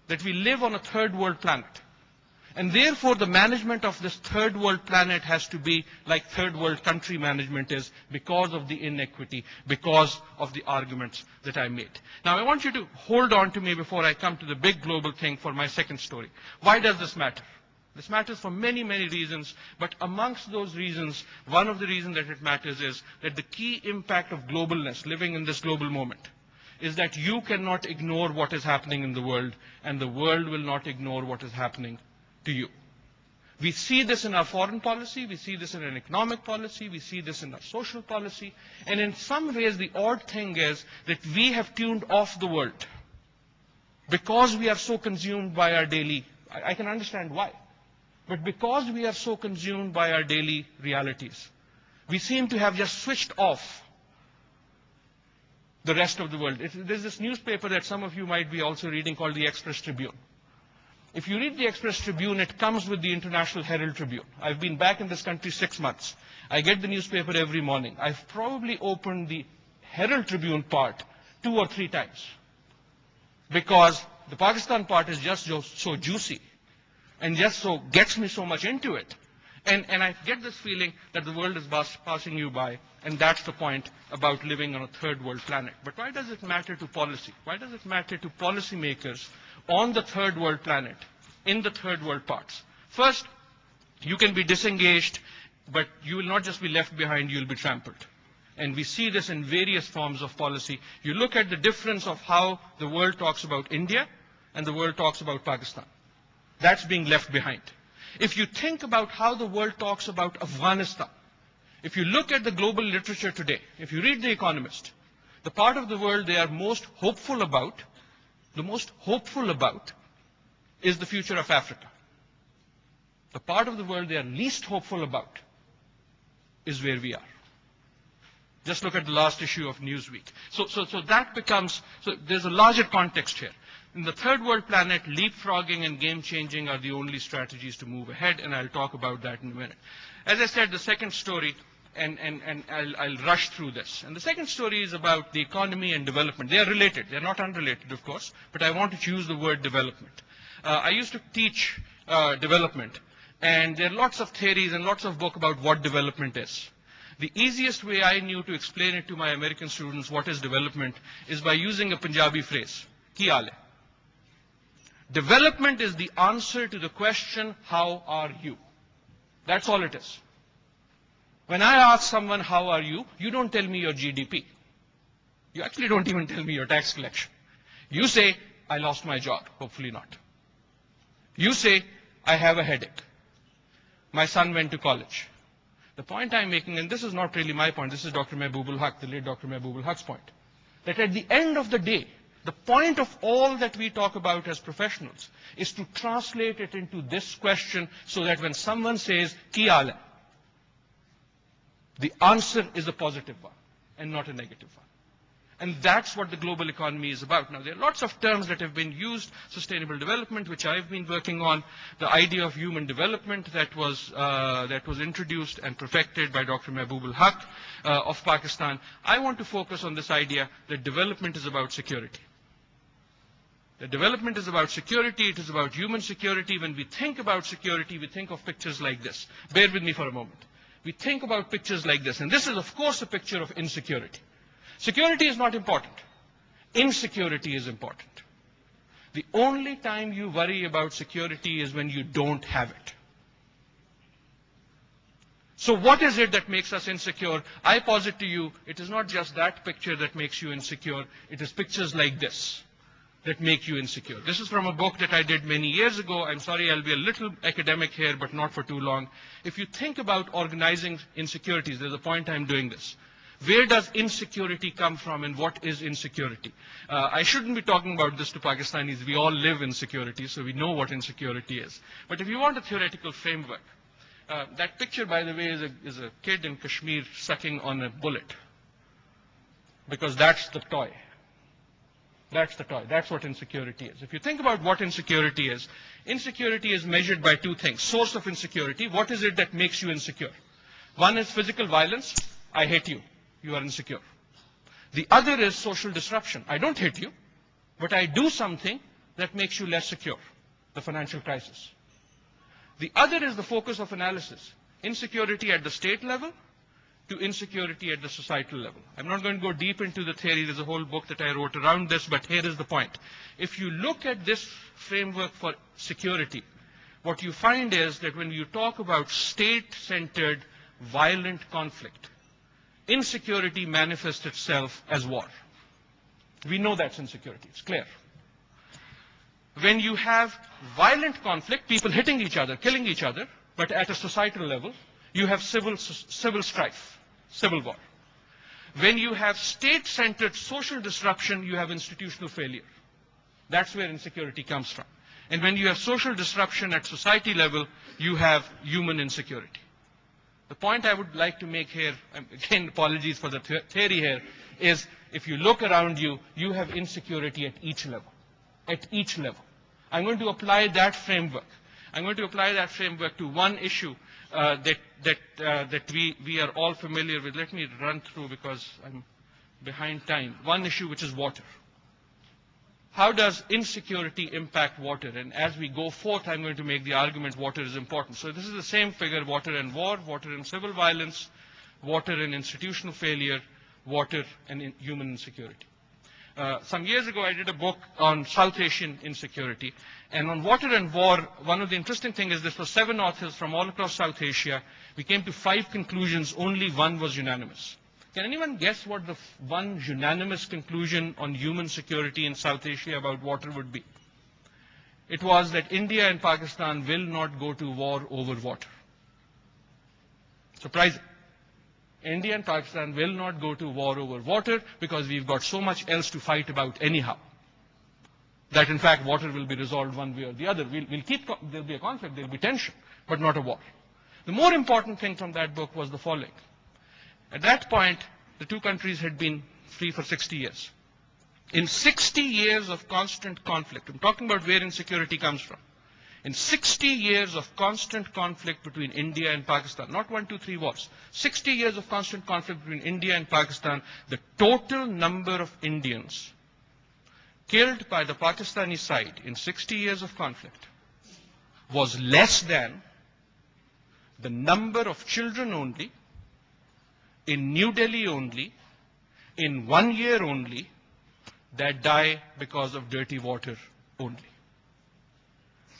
that we live on a third world planet. And therefore, the management of this third world planet has to be like third world country management is, because of the inequity, because of the arguments that I made. Now, I want you to hold on to me before I come to the big global thing for my second story. Why does this matter? This matters for many, many reasons, but amongst those reasons, one of the reasons that it matters is that the key impact of globalness, living in this global moment, is that you cannot ignore what is happening in the world, and the world will not ignore what is happening to you. We see this in our foreign policy, we see this in our economic policy, we see this in our social policy, and in some ways the odd thing is that we have tuned off the world because we are so consumed by our daily, I can understand why, but because we are so consumed by our daily realities, we seem to have just switched off the rest of the world. There's this newspaper that some of you might be also reading called the Express Tribune. If you read the Express Tribune, it comes with the International Herald Tribune. I've been back in this country 6 months. I get the newspaper every morning. I've probably opened the Herald Tribune part 2 or 3 times because the Pakistan part is just so juicy and just so gets me so much into it. And I get this feeling that the world is passing you by, and that's the point about living on a third world planet. But why does it matter to policy? Why does it matter to policymakers on the third world planet, in the third world parts? First, you can be disengaged, but you will not just be left behind, you will be trampled. And we see this in various forms of policy. You look at the difference of how the world talks about India and the world talks about Pakistan. That's being left behind. If you think about how the world talks about Afghanistan, if you look at the global literature today, if you read The Economist, the part of the world they are most hopeful about, is the future of Africa. The part of the world they are least hopeful about is where we are. Just look at the last issue of Newsweek. So that becomes, so there's a larger context here. In the third world planet, leapfrogging and game changing are the only strategies to move ahead, and I'll talk about that in a minute. As I said, the second story, and I'll rush through this. And the second story is about the economy and development. They are related. They're not unrelated, of course, but I want to choose the word development. I used to teach development, and there are lots of theories and lots of books about what development is. The easiest way I knew to explain it to my American students what is development is by using a Punjabi phrase, ki haal hai? Development is the answer to the question, how are you? That's all it is. When I ask someone, how are you, you don't tell me your GDP. You actually don't even tell me your tax collection. You say, I lost my job. Hopefully not. You say, I have a headache. My son went to college. The point I'm making, and this is not really my point, this is Dr. Mehboob ul-Haq, the late Dr. Mehboob ul-Haq's point, that at the end of the day, the point of all that we talk about as professionals is to translate it into this question so that when someone says, ki haal hai, the answer is a positive one and not a negative one. And that's what the global economy is about. Now, there are lots of terms that have been used, sustainable development, which I've been working on, the idea of human development that was introduced and perfected by Dr. Mehboob ul-Haq of Pakistan. I want to focus on this idea that development is about security. That development is about security, it is about human security. When we think about security, we think of pictures like this. Bear with me for a moment. We think about pictures like this, and this is, of course, a picture of insecurity. Security is not important. Insecurity is important. The only time you worry about security is when you don't have it. So what is it that makes us insecure? I posit to you, it is not just that picture that makes you insecure. It is pictures like this that make you insecure. This is from a book that I did many years ago. I'm sorry, I'll be a little academic here, but not for too long. If you think about organizing insecurities, there's a point I'm doing this. Where does insecurity come from, and what is insecurity? I shouldn't be talking about this to Pakistanis. We all live in security, so we know what insecurity is. But if you want a theoretical framework, that picture, by the way, is a kid in Kashmir sucking on a bullet. Because that's the toy. That's the toy. That's what insecurity is. If you think about what insecurity is measured by two things. Source of insecurity. What is it that makes you insecure? One is physical violence. I hate you. You are insecure. The other is social disruption. I don't hate you, but I do something that makes you less secure, the financial crisis. The other is the focus of analysis, insecurity at the state level to insecurity at the societal level. I'm not going to go deep into the theory. There's a whole book that I wrote around this, but here is the point. If you look at this framework for security, what you find is that when you talk about state-centered violent conflict, insecurity manifests itself as war. We know that's insecurity. It's clear. When you have violent conflict, people hitting each other, killing each other, but at a societal level, you have civil strife, civil war. When you have state-centered social disruption, you have institutional failure. That's where insecurity comes from. And when you have social disruption at society level, you have human insecurity. The point I would like to make here, again, apologies for the theory here, is if you look around you, you have insecurity at each level. At each level. I'm going to apply that framework. I'm going to apply that framework to one issue that we are all familiar with. Let me run through because I'm behind time. One issue, which is water. How does insecurity impact water? And as we go forth, I'm going to make the argument water is important. So this is the same figure, water and war, water and civil violence, water and institutional failure, water and human insecurity. Some years ago, I did a book on South Asian insecurity. And on water and war, one of the interesting things is this was 7 authors from all across South Asia. We came to 5 conclusions. Only one was unanimous. Can anyone guess what the one unanimous conclusion on human security in South Asia about water would be? It was that India and Pakistan will not go to war over water. Surprising. India and Pakistan will not go to war over water because we've got so much else to fight about anyhow. That in fact water will be resolved one way or the other. There'll be a conflict, there'll be tension, but not a war. The more important thing from that book was the following. At that point, the two countries had been free for 60 years. In 60 years of constant conflict, I'm talking about where insecurity comes from. In 60 years of constant conflict between India and Pakistan, not 1, 2, 3 wars, 60 years of constant conflict between India and Pakistan, the total number of Indians killed by the Pakistani side in 60 years of conflict was less than the number of children only, in New Delhi only, in 1 year only, that die because of dirty water only.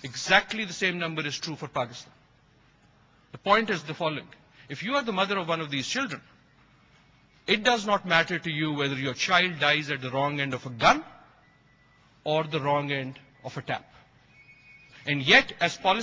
Exactly the same number is true for Pakistan. The point is the following. If you are the mother of one of these children, it does not matter to you whether your child dies at the wrong end of a gun or the wrong end of a tap. And yet, as policy